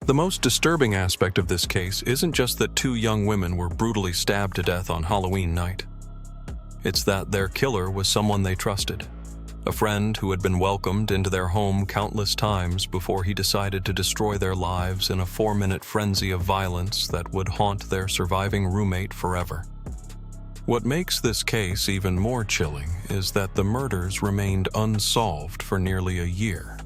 The most disturbing aspect of this case isn't just that two young women were brutally stabbed to death on Halloween night. It's that their killer was someone they trusted, a friend who had been welcomed into their home countless times before he decided to destroy their lives in a 4-minute frenzy of violence that would haunt their surviving roommate forever. What makes this case even more chilling is that the murders remained unsolved for nearly a year,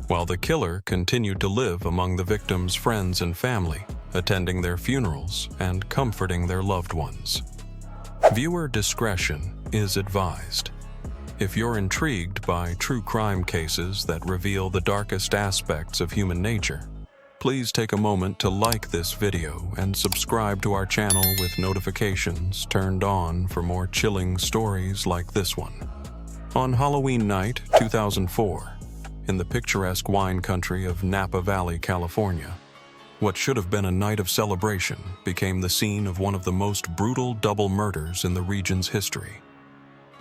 while the killer continued to live among the victims' friends and family, attending their funerals and comforting their loved ones. Viewer discretion is advised. If you're intrigued by true crime cases that reveal the darkest aspects of human nature, please take a moment to like this video and subscribe to our channel with notifications turned on for more chilling stories like this one. On Halloween night 2004, in the picturesque wine country of Napa Valley, California, what should have been a night of celebration became the scene of one of the most brutal double murders in the region's history.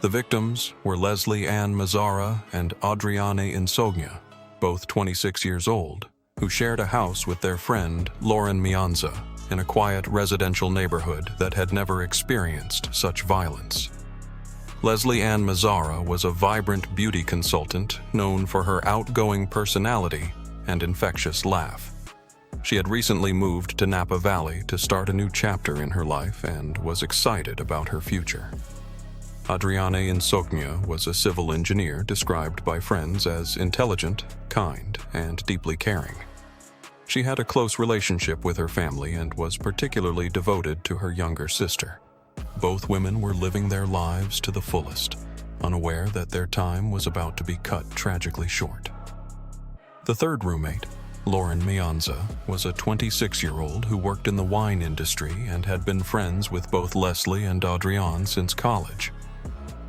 The victims were Leslie Ann Mazzara and Adriane Insogna, both 26 years old, who shared a house with their friend Lauren Mianza in a quiet residential neighborhood that had never experienced such violence. Leslie Ann Mazzara was a vibrant beauty consultant known for her outgoing personality and infectious laugh. She had recently moved to Napa Valley to start a new chapter in her life and was excited about her future. Adriane Insogna was a civil engineer described by friends as intelligent, kind, and deeply caring. She had a close relationship with her family and was particularly devoted to her younger sister. Both women were living their lives to the fullest, unaware that their time was about to be cut tragically short. The third roommate, Lauren Mianza, was a 26-year-old who worked in the wine industry and had been friends with both Leslie and Adriane since college.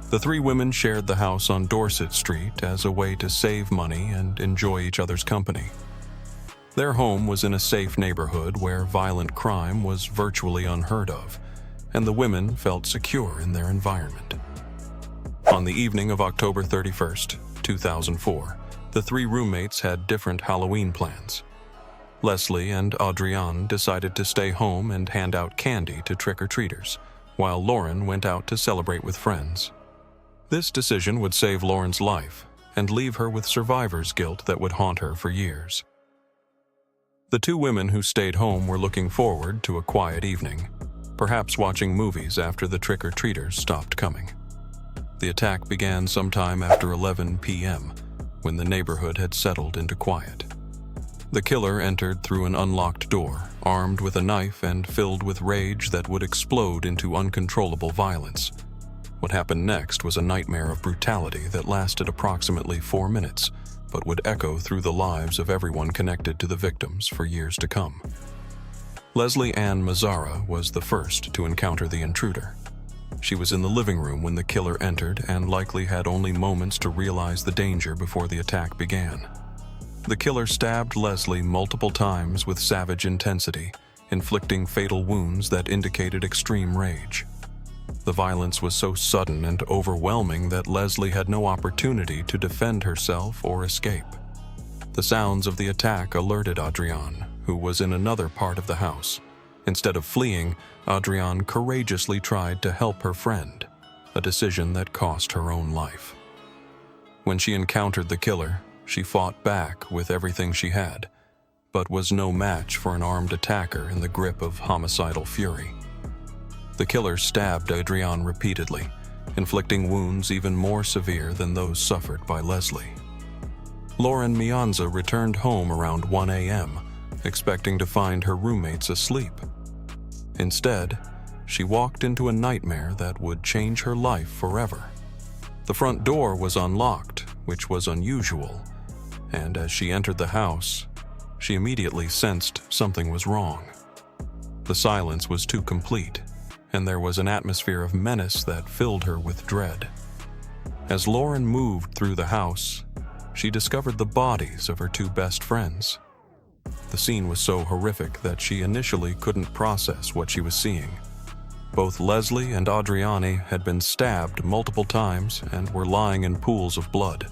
The three women shared the house on Dorset Street as a way to save money and enjoy each other's company. Their home was in a safe neighborhood where violent crime was virtually unheard of, and the women felt secure in their environment. On the evening of October 31st, 2004, the three roommates had different Halloween plans. Leslie and Adriane decided to stay home and hand out candy to trick-or-treaters, while Lauren went out to celebrate with friends. This decision would save Lauren's life and leave her with survivor's guilt that would haunt her for years. The two women who stayed home were looking forward to a quiet evening, perhaps watching movies after the trick-or-treaters stopped coming. The attack began sometime after 11 p.m., when the neighborhood had settled into quiet. The killer entered through an unlocked door, armed with a knife and filled with rage that would explode into uncontrollable violence. What happened next was a nightmare of brutality that lasted approximately 4 minutes, but would echo through the lives of everyone connected to the victims for years to come. Leslie Ann Mazzara was the first to encounter the intruder. She was in the living room when the killer entered and likely had only moments to realize the danger before the attack began. The killer stabbed Leslie multiple times with savage intensity, inflicting fatal wounds that indicated extreme rage. The violence was so sudden and overwhelming that Leslie had no opportunity to defend herself or escape. The sounds of the attack alerted Adriane, who was in another part of the house. Instead of fleeing, Adriane courageously tried to help her friend, a decision that cost her own life. When she encountered the killer, she fought back with everything she had, but was no match for an armed attacker in the grip of homicidal fury. The killer stabbed Adriane repeatedly, inflicting wounds even more severe than those suffered by Leslie. Lauren Mianza returned home around 1 a.m., expecting to find her roommates asleep. Instead, she walked into a nightmare that would change her life forever. The front door was unlocked, which was unusual, and as she entered the house, she immediately sensed something was wrong. The silence was too complete, and there was an atmosphere of menace that filled her with dread. As Lauren moved through the house, she discovered the bodies of her two best friends. The scene was so horrific that she initially couldn't process what she was seeing. Both Leslie and Adriane had been stabbed multiple times and were lying in pools of blood.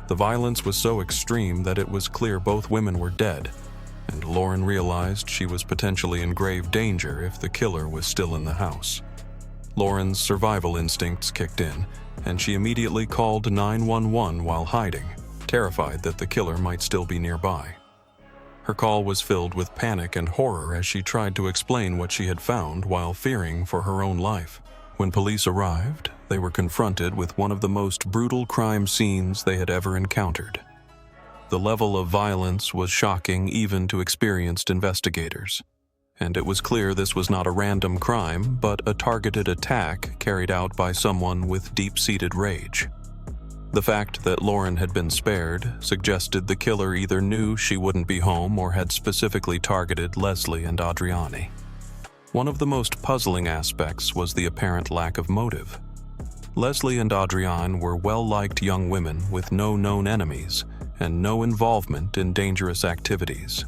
The violence was so extreme that it was clear both women were dead, and Lauren realized she was potentially in grave danger if the killer was still in the house. Lauren's survival instincts kicked in, and she immediately called 911 while hiding, terrified that the killer might still be nearby. Her call was filled with panic and horror as she tried to explain what she had found while fearing for her own life. When police arrived, they were confronted with one of the most brutal crime scenes they had ever encountered. The level of violence was shocking even to experienced investigators, and it was clear this was not a random crime, but a targeted attack carried out by someone with deep-seated rage. The fact that Lauren had been spared suggested the killer either knew she wouldn't be home or had specifically targeted Leslie and Adriani. One of the most puzzling aspects was the apparent lack of motive. Leslie and Adriane were well-liked young women with no known enemies and no involvement in dangerous activities.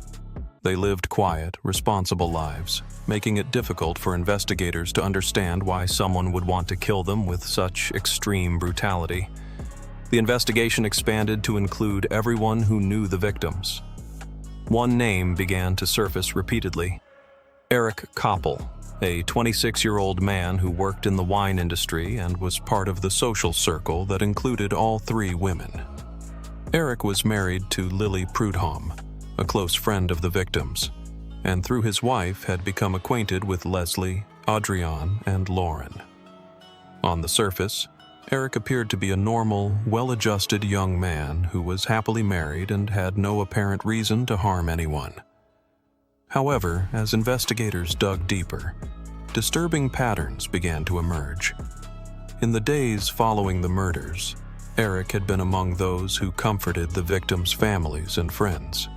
They lived quiet, responsible lives, making it difficult for investigators to understand why someone would want to kill them with such extreme brutality. The investigation expanded to include everyone who knew the victims. One name began to surface repeatedly: Eric Koppel, a 26-year-old man who worked in the wine industry and was part of the social circle that included all three women. Eric was married to Lily Prudhomme, a close friend of the victims, and through his wife had become acquainted with Leslie, Adriane, and Lauren. On the surface, Eric appeared to be a normal, well-adjusted young man who was happily married and had no apparent reason to harm anyone. However, as investigators dug deeper, disturbing patterns began to emerge. In the days following the murders, Eric had been among those who comforted the victims' families and friends.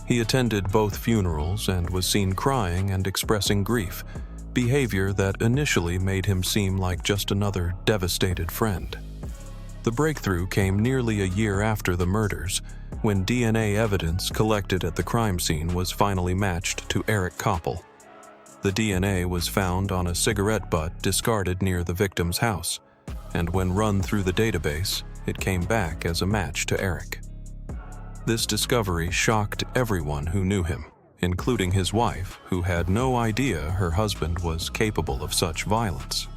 He attended both funerals and was seen crying and expressing grief, behavior that initially made him seem like just another devastated friend. The breakthrough came nearly a year after the murders, when DNA evidence collected at the crime scene was finally matched to Eric Koppel. The DNA was found on a cigarette butt discarded near the victim's house, and when run through the database, it came back as a match to Eric. This discovery shocked everyone who knew him, including his wife, who had no idea her husband was capable of such violence.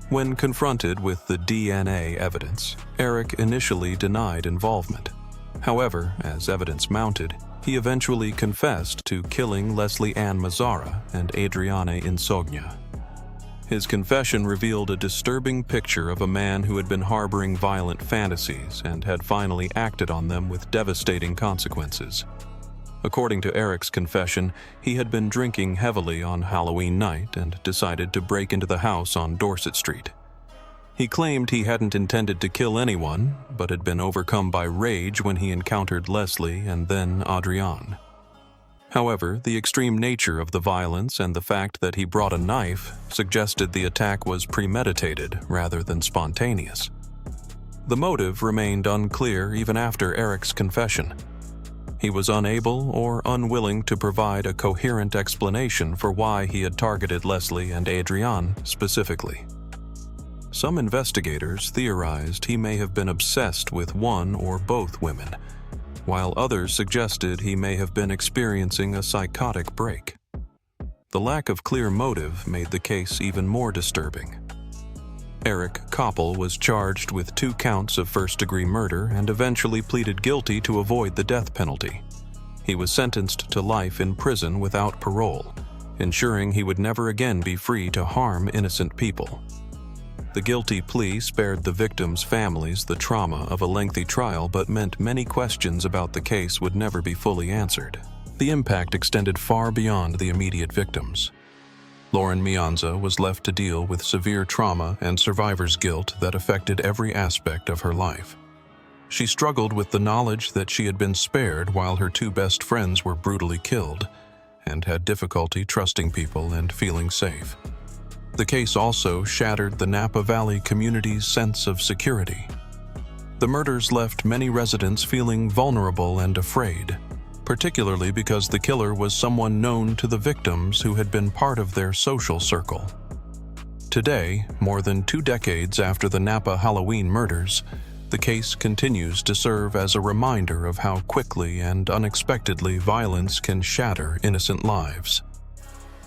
When confronted with the DNA evidence, Eric initially denied involvement. However, as evidence mounted, he eventually confessed to killing Leslie Ann Mazzara and Adriana Insogna. His confession revealed a disturbing picture of a man who had been harboring violent fantasies and had finally acted on them with devastating consequences. According to Eric's confession, he had been drinking heavily on Halloween night and decided to break into the house on Dorset Street. He claimed he hadn't intended to kill anyone, but had been overcome by rage when he encountered Leslie and then Adriane. However, the extreme nature of the violence and the fact that he brought a knife suggested the attack was premeditated rather than spontaneous. The motive remained unclear even after Eric's confession. He was unable or unwilling to provide a coherent explanation for why he had targeted Leslie and Adriane specifically. Some investigators theorized he may have been obsessed with one or both women, while others suggested he may have been experiencing a psychotic break. The lack of clear motive made the case even more disturbing. Eric Koppel was charged with 2 counts of first-degree murder and eventually pleaded guilty to avoid the death penalty. He was sentenced to life in prison without parole, ensuring he would never again be free to harm innocent people. The guilty plea spared the victims' families the trauma of a lengthy trial but meant many questions about the case would never be fully answered. The impact extended far beyond the immediate victims. Lauren Mianza was left to deal with severe trauma and survivor's guilt that affected every aspect of her life. She struggled with the knowledge that she had been spared while her 2 best friends were brutally killed, and had difficulty trusting people and feeling safe. The case also shattered the Napa Valley community's sense of security. The murders left many residents feeling vulnerable and afraid, particularly because the killer was someone known to the victims who had been part of their social circle. Today, more than 2 decades after the Napa Halloween murders, the case continues to serve as a reminder of how quickly and unexpectedly violence can shatter innocent lives.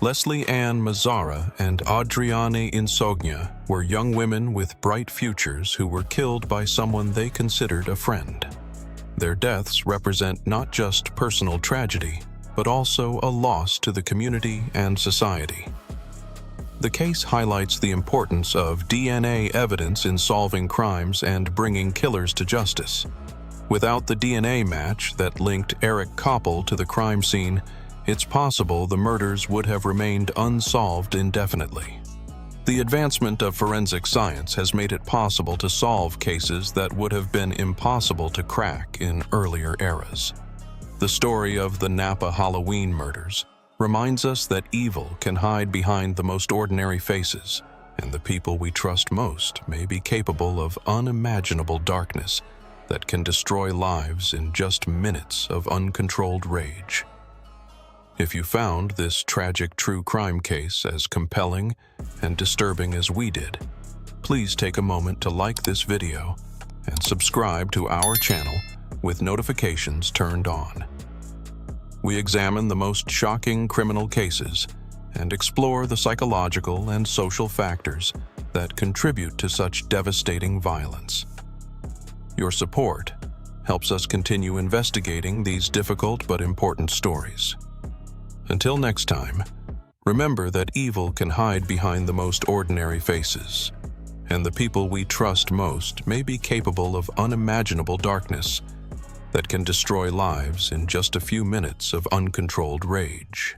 Leslie Ann Mazzara and Adriane Insogna were young women with bright futures who were killed by someone they considered a friend. Their deaths represent not just personal tragedy, but also a loss to the community and society. The case highlights the importance of DNA evidence in solving crimes and bringing killers to justice. Without the DNA match that linked Eric Koppel to the crime scene, it's possible the murders would have remained unsolved indefinitely. The advancement of forensic science has made it possible to solve cases that would have been impossible to crack in earlier eras. The story of the Napa Halloween murders reminds us that evil can hide behind the most ordinary faces, and the people we trust most may be capable of unimaginable darkness that can destroy lives in just minutes of uncontrolled rage. If you found this tragic true crime case as compelling and disturbing as we did, please take a moment to like this video and subscribe to our channel with notifications turned on. We examine the most shocking criminal cases and explore the psychological and social factors that contribute to such devastating violence. Your support helps us continue investigating these difficult but important stories. Until next time, remember that evil can hide behind the most ordinary faces, and the people we trust most may be capable of unimaginable darkness that can destroy lives in just a few minutes of uncontrolled rage.